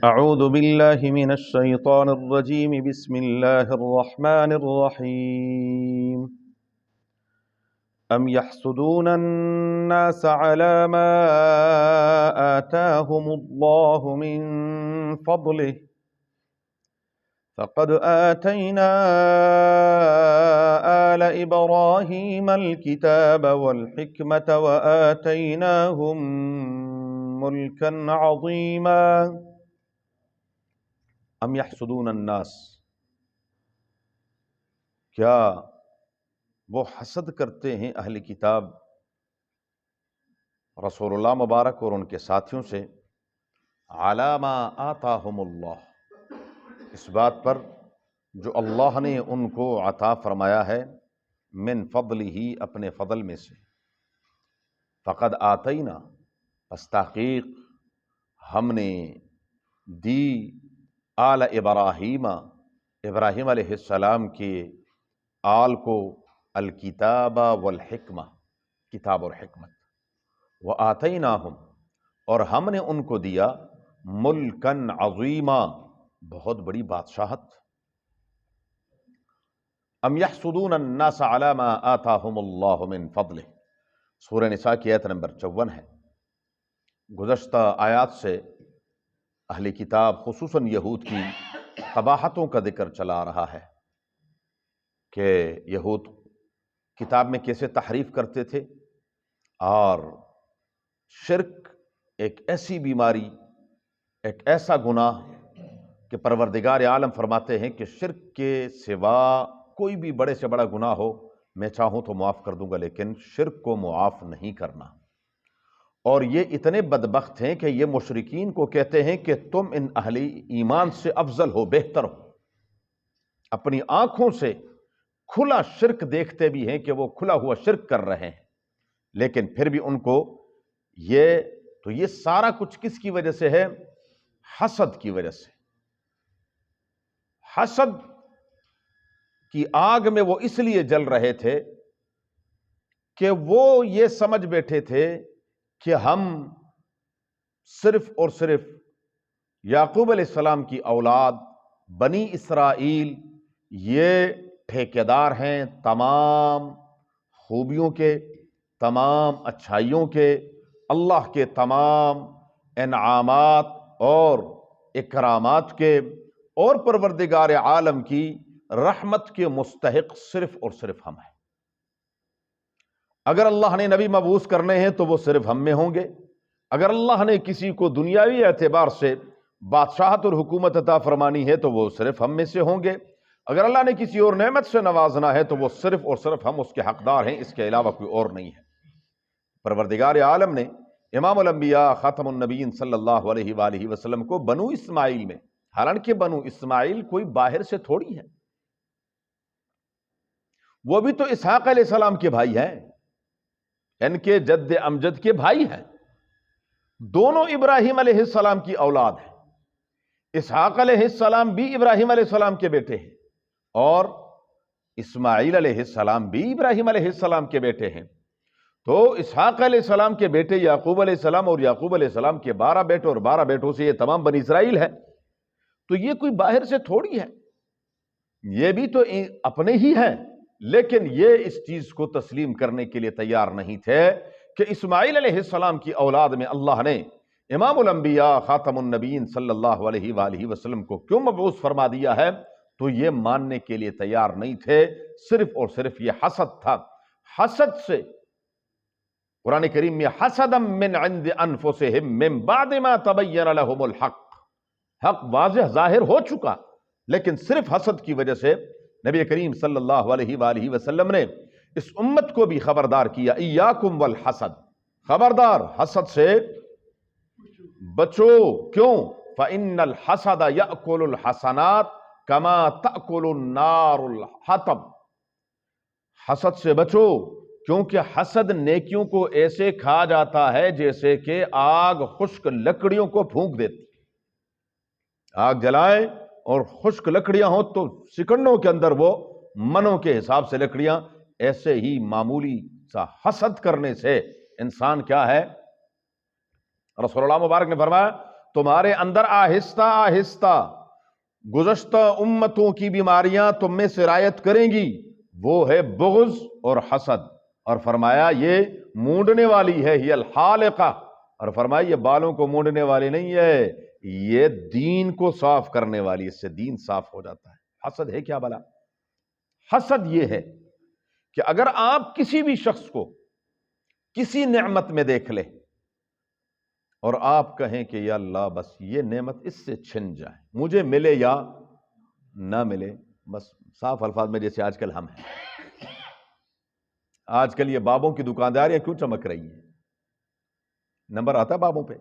اعوذ باللہ من الشیطان الرجیم بسم اللہ الرحمن الرحیم ام يحسدون الناس على ما آتاهم الله من فضله فقد آتينا آل إبراهيم الكتاب والحكمة وآتيناهم ملكا عظيما ام يحسدون الناس، کیا وہ حسد کرتے ہیں اہل کتاب رسول اللہ مبارک اور ان کے ساتھیوں سے، علی ما آتاہم اللہ، اس بات پر جو اللہ نے ان کو عطا فرمایا ہے، من فضلہ، اپنے فضل میں سے، فقد آتینا، پس تحقیق ہم نے دی، آل ابراہیم، ابراہیم علیہ السلام کے آل کو، الکتاب والحکمہ، کتاب اور حکمت، وآتیناہم، اور ہم نے ان کو دیا، ملکن عظیما، بہت بڑی بادشاہت۔ ام یحسدون الناس علی ما آتاہم اللہ من فضلہ، سورہ نساء کی آیت نمبر 54 ہے۔ گزشتہ آیات سے اہل کتاب خصوصاً یہود کی قباحتوں کا ذکر چلا آ رہا ہے کہ یہود کتاب میں کیسے تحریف کرتے تھے، اور شرک ایک ایسی بیماری، ایک ایسا گناہ کہ پروردگار عالم فرماتے ہیں کہ شرک کے سوا کوئی بھی بڑے سے بڑا گناہ ہو میں چاہوں تو معاف کر دوں گا، لیکن شرک کو معاف نہیں کرنا۔ اور یہ اتنے بدبخت ہیں کہ یہ مشرکین کو کہتے ہیں کہ تم ان اہل ایمان سے افضل ہو، بہتر ہو، اپنی آنکھوں سے کھلا شرک دیکھتے بھی ہیں کہ وہ کھلا ہوا شرک کر رہے ہیں، لیکن پھر بھی ان کو یہ سارا کچھ کس کی وجہ سے ہے؟ حسد کی وجہ سے۔ حسد کی آگ میں وہ اس لیے جل رہے تھے کہ وہ یہ سمجھ بیٹھے تھے کہ ہم صرف اور صرف یعقوب علیہ السلام کی اولاد، بنی اسرائیل، یہ ٹھیکیدار ہیں تمام خوبیوں کے، تمام اچھائیوں کے، اللہ کے تمام انعامات اور اکرامات کے، اور پروردگار عالم کی رحمت کے مستحق صرف اور صرف ہم ہیں۔ اگر اللہ نے نبی مبعوث کرنے ہیں تو وہ صرف ہم میں ہوں گے، اگر اللہ نے کسی کو دنیاوی اعتبار سے بادشاہت اور حکومت عطا فرمانی ہے تو وہ صرف ہم میں سے ہوں گے، اگر اللہ نے کسی اور نعمت سے نوازنا ہے تو وہ صرف اور صرف ہم اس کے حقدار ہیں، اس کے علاوہ کوئی اور نہیں ہے۔ پروردگار عالم نے امام الانبیاء خاتم النبیین صلی اللہ علیہ وآلہ وسلم کو بنو اسماعیل میں، حالانکہ بنو اسماعیل کوئی باہر سے تھوڑی ہے، وہ بھی تو اسحاق علیہ السلام کے بھائی ہیں، ان کے جد امجد کے بھائی ہیں، دونوں ابراہیم علیہ السلام کی اولاد ہیں۔ اسحاق علیہ السلام بھی ابراہیم علیہ السلام کے بیٹے ہیں، اور اسماعیل علیہ السلام بھی ابراہیم علیہ السلام کے بیٹے ہیں۔ تو اسحاق علیہ السلام کے بیٹے یعقوب علیہ السلام، اور یعقوب علیہ السلام کے 12 بیٹے، اور 12 بیٹوں سے یہ تمام بنی اسرائیل ہے۔ تو یہ کوئی باہر سے تھوڑی ہے، یہ بھی تو اپنے ہی ہیں، لیکن یہ اس چیز کو تسلیم کرنے کے لیے تیار نہیں تھے کہ اسماعیل علیہ السلام کی اولاد میں اللہ نے امام الانبیاء خاتم النبیین صلی اللہ علیہ وآلہ وسلم کو کیوں مبعوث فرما دیا ہے، تو یہ ماننے کے لیے تیار نہیں تھے، صرف اور صرف یہ حسد تھا۔ حسد سے قرآن کریم میں حسدا من عند انفسہم من بعد ما تبین لہم الحق، حق واضح ظاہر ہو چکا، لیکن صرف حسد کی وجہ سے نبی کریم صلی اللہ علیہ وآلہ وسلم نے اس امت کو بھی خبردار کیا، ایاکم والحسد، خبردار حسد سے بچو۔ کیوں؟ فإن الحسد یأکل الحسنات کما تأکل النار الحطب، حسد سے بچو کیونکہ حسد نیکیوں کو ایسے کھا جاتا ہے جیسے کہ آگ خشک لکڑیوں کو پھونک دیتی۔ آگ جلائے اور خشک لکڑیاں ہوں تو سیکنڈوں کے اندر وہ منوں کے حساب سے لکڑیاں، ایسے ہی معمولی سا حسد کرنے سے انسان کیا ہے؟ رسول اللہ مبارک نے فرمایا تمہارے اندر آہستہ آہستہ گزشتہ امتوں کی بیماریاں تم میں سرایت کریں گی، وہ ہے بغض اور حسد، اور فرمایا یہ مونڈنے والی ہے، یہ الحالقہ، اور فرمایا یہ بالوں کو مونڈنے والی نہیں ہے، یہ دین کو صاف کرنے والی، اس سے دین صاف ہو جاتا ہے۔ حسد ہے کیا بلا؟ حسد یہ ہے کہ اگر آپ کسی بھی شخص کو کسی نعمت میں دیکھ لیں اور آپ کہیں کہ یا اللہ بس یہ نعمت اس سے چھن جائے، مجھے ملے یا نہ ملے، بس صاف الفاظ میں جیسے آج کل ہم ہیں، آج کل یہ بابوں کی دکانداریاں کیوں چمک رہی ہیں؟ نمبر آتا ہے بابوں پہ؟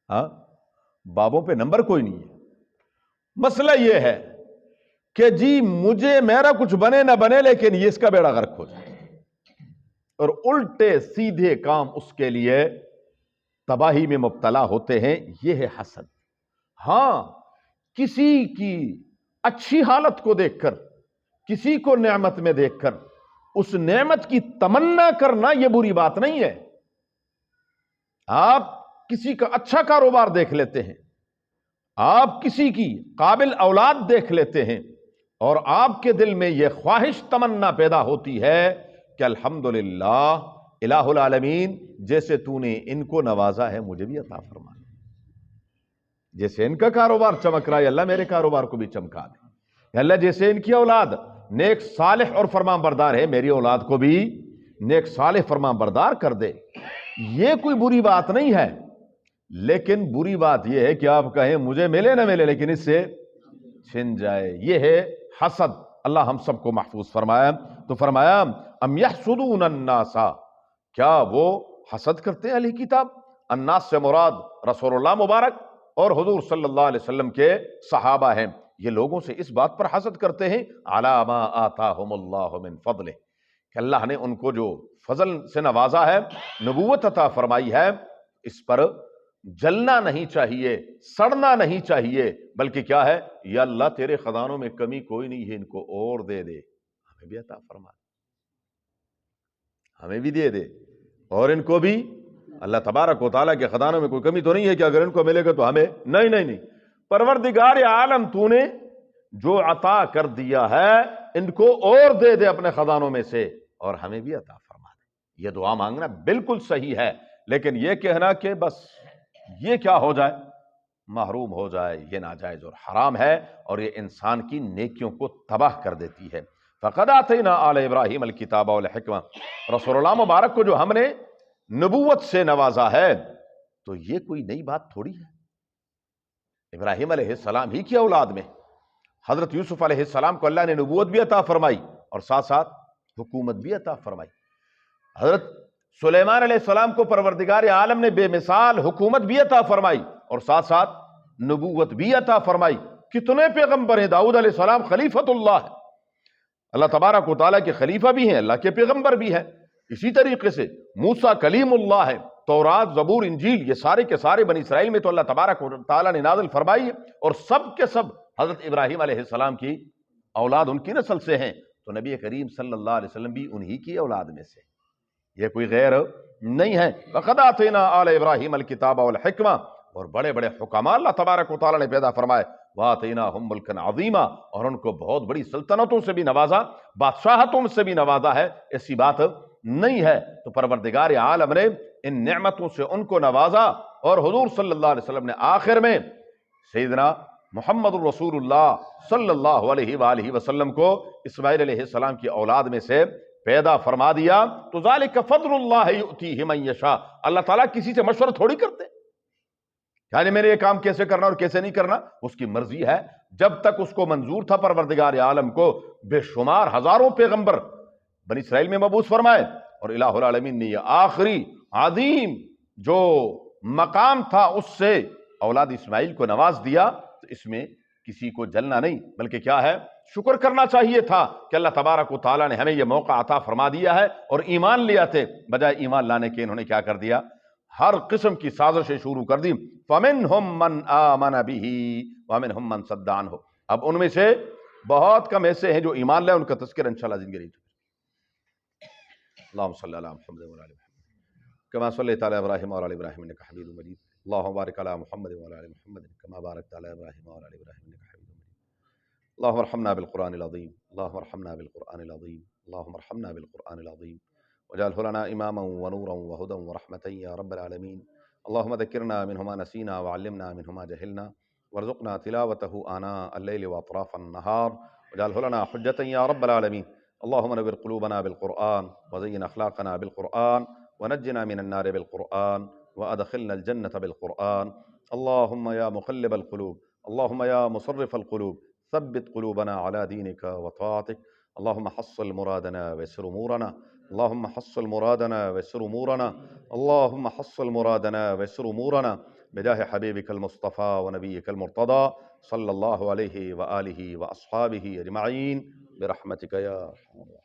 ہاں، بابوں پہ نمبر کوئی نہیں ہے۔ مسئلہ یہ ہے کہ جی مجھے میرا کچھ بنے نہ بنے لیکن یہ اس کا بیڑا غرق ہو جائے، اور الٹے سیدھے کام اس کے لیے تباہی میں مبتلا ہوتے ہیں، یہ ہے حسد۔ ہاں، کسی کی اچھی حالت کو دیکھ کر، کسی کو نعمت میں دیکھ کر اس نعمت کی تمنا کرنا یہ بری بات نہیں ہے۔ آپ کسی کا اچھا کاروبار دیکھ لیتے ہیں، آپ کسی کی قابل اولاد دیکھ لیتے ہیں، اور آپ کے دل میں یہ خواہش تمنا پیدا ہوتی ہے کہ الحمدللہ الہ العالمین جیسے تو نے ان کو نوازا ہے مجھے بھی عطا فرما، جیسے ان کا کاروبار چمک رہا ہے اللہ میرے کاروبار کو بھی چمکا دے، اللہ جیسے ان کی اولاد نیک صالح اور فرمان بردار ہے میری اولاد کو بھی نیک صالح فرمان بردار کر دے۔ یہ کوئی بری بات نہیں ہے، لیکن بری بات یہ ہے کہ آپ کہیں مجھے ملے نہ ملے لیکن اس سے چھن جائے، یہ ہے حسد۔ اللہ ہم سب کو محفوظ فرمایا۔ تو فرمایا ام یحسدون الناس، کیا وہ حسد کرتے ہیں اہل کتاب؟ الناس سے مراد رسول اللہ مبارک اور حضور صلی اللہ علیہ وسلم کے صحابہ ہیں، یہ لوگوں سے اس بات پر حسد کرتے ہیں علی ما آتاہم اللہ من فضلہ، کہ اللہ نے ان کو جو فضل سے نوازا ہے، نبوت عطا فرمائی ہے، اس پر جلنا نہیں چاہیے، سڑنا نہیں چاہیے، بلکہ کیا ہے، یا اللہ تیرے خزانوں میں کمی کوئی نہیں ہے، ان کو اور دے دے، ہمیں بھی عطا فرما، ہمیں بھی دے دے، اور ان کو بھی۔ اللہ تبارک و تعالیٰ کے خزانوں میں کوئی کمی تو نہیں ہے کہ اگر ان کو ملے گا تو ہمیں نہیں نہیں نہیں، پروردگار عالم تو نے جو عطا کر دیا ہے ان کو اور دے دے اپنے خزانوں میں سے، اور ہمیں بھی عطا فرما دے۔ یہ دعا مانگنا بالکل صحیح ہے، لیکن یہ کہنا کہ بس یہ کیا ہو جائے، محروم ہو جائے، یہ ناجائز اور حرام ہے، اور یہ انسان کی نیکیوں کو تباہ کر دیتی ہے۔ فقد آتینا آل ابراہیم الکتاب والحکمہ، رسول اللہ مبارک کو جو ہم نے نبوت سے نوازا ہے تو یہ کوئی نئی بات تھوڑی ہے۔ ابراہیم علیہ السلام ہی کی اولاد میں حضرت یوسف علیہ السلام کو اللہ نے نبوت بھی عطا فرمائی اور ساتھ ساتھ حکومت بھی عطا فرمائی۔ حضرت سلیمان علیہ السلام کو پروردگار عالم نے بے مثال حکومت بھی عطا فرمائی اور ساتھ ساتھ نبوت بھی عطا فرمائی۔ کتنے پیغمبر ہیں، داؤد علیہ السلام خلیفۃ اللہ ہے، اللہ تبارک و تعالیٰ کے خلیفہ بھی ہیں، اللہ کے پیغمبر بھی ہیں۔ اسی طریقے سے موسیٰ کلیم اللہ ہے، تورات، زبور، انجیل، یہ سارے کے سارے بنی اسرائیل میں تو اللہ تبارک و تعالیٰ نے نازل فرمائی، اور سب کے سب حضرت ابراہیم علیہ السلام کی اولاد، ان کی نسل سے ہیں، تو نبی کریم صلی اللہ علیہ وسلم بھی انہی کی اولاد میں سے، یہ کوئی غیر نہیں ہے۔ وَقَدْ آتَيْنَا آلَ إِبْرَاهِيمَ الْكِتَابَ وَالْحِكْمَةَ، اور بڑے بڑے حکماء اللہ تبارک و تعالیٰ نے پیدا فرمائے، وَآتَيْنَاهُمْ مُلْكًا عَظِيمًا، اور ان کو بہت بڑی سلطنتوں سے بھی نوازا، بادشاہتوں سے بھی نوازا ہے، ایسی بات نہیں ہے۔ تو پروردگار عالم نے ان نعمتوں سے ان کو نوازا، اور حضور صلی اللہ علیہ وسلم نے آخر میں سیدنا محمد الرسول اللہ صلی اللہ علیہ وآلہ وسلم کو اسماعیل علیہ السلام کی اولاد میں سے پیدا فرما دیا۔ تو ذالک فضل اللہ یؤتیہ من یشاء، اللہ تعالیٰ کسی سے مشورہ تھوڑی کرتے، یعنی میں نے یہ کام کیسے کرنا اور کیسے نہیں کرنا، اس کی مرضی ہے۔ جب تک اس کو منظور تھا پروردگار عالم کو بے شمار ہزاروں پیغمبر بنی اسرائیل میں مبعوث فرمائے، اور الہ العالمین نے یہ آخری عظیم جو مقام تھا اس سے اولاد اسماعیل کو نواز دیا، تو اس میں کسی کو جلنا نہیں، بلکہ کیا ہے، شکر کرنا چاہیے تھا کہ اللہ تبارک و تعالیٰ نے ہمیں یہ موقع عطا فرما دیا ہے، اور ایمان لیا تھے، بجائے ایمان لانے کے انہوں نے کیا کر دیا، ہر قسم کی سازشیں شروع کر دی۔ فَمِنْهُمْ مَنْ آمَنَ بِهِ وَمِنْهُمْ مَنْ صَدَّ عَنْهُ، اب ان میں سے بہت کم ایسے ہیں جو ایمان لائے، ان کا تذکرہ انشاءاللہ زندگی رہی۔ اللہم صلی علی محمد وعلی آل محمد کما صلیت علی ابراہیم وعلی آل ابراہیم انک حمید مجید۔ اللهم بارك على محمد وعلى ال محمد كما باركت على ابراهيم وعلى ال ابراهيم انك حميد مجيد. اللهم ارحمنا بالقرآن العظيم، اللهم ارحمنا بالقرآن العظيم، اللهم ارحمنا بالقرآن العظيم، واجعله لنا إماما ونورا وهدى ورحمة يا رب العالمين. اللهم ذكرنا منه ما نسينا وعلمنا منه ما جهلنا، وارزقنا تلاوته آناء الليل وأطراف النهار، واجعله لنا حجة يا رب العالمين. اللهم نور قلوبنا بالقرآن، وزين أخلاقنا بالقرآن، ونجنا من النار بالقرآن، وأدخلنا الجنة بالقرآن. اللهم يا مقلب القلوب، اللهم يا مصرف القلوب، ثبت قلوبنا على دينك وطاعتك. اللهم حصل مرادنا ويسر أمورنا، اللهم حصل مرادنا ويسر أمورنا، اللهم حصل مرادنا ويسر أمورنا بجاه حبيبك المصطفى ونبيك المرتضى صلى الله عليه وآله وأصحابه أجمعين برحمتك يا أرحم الراحمين.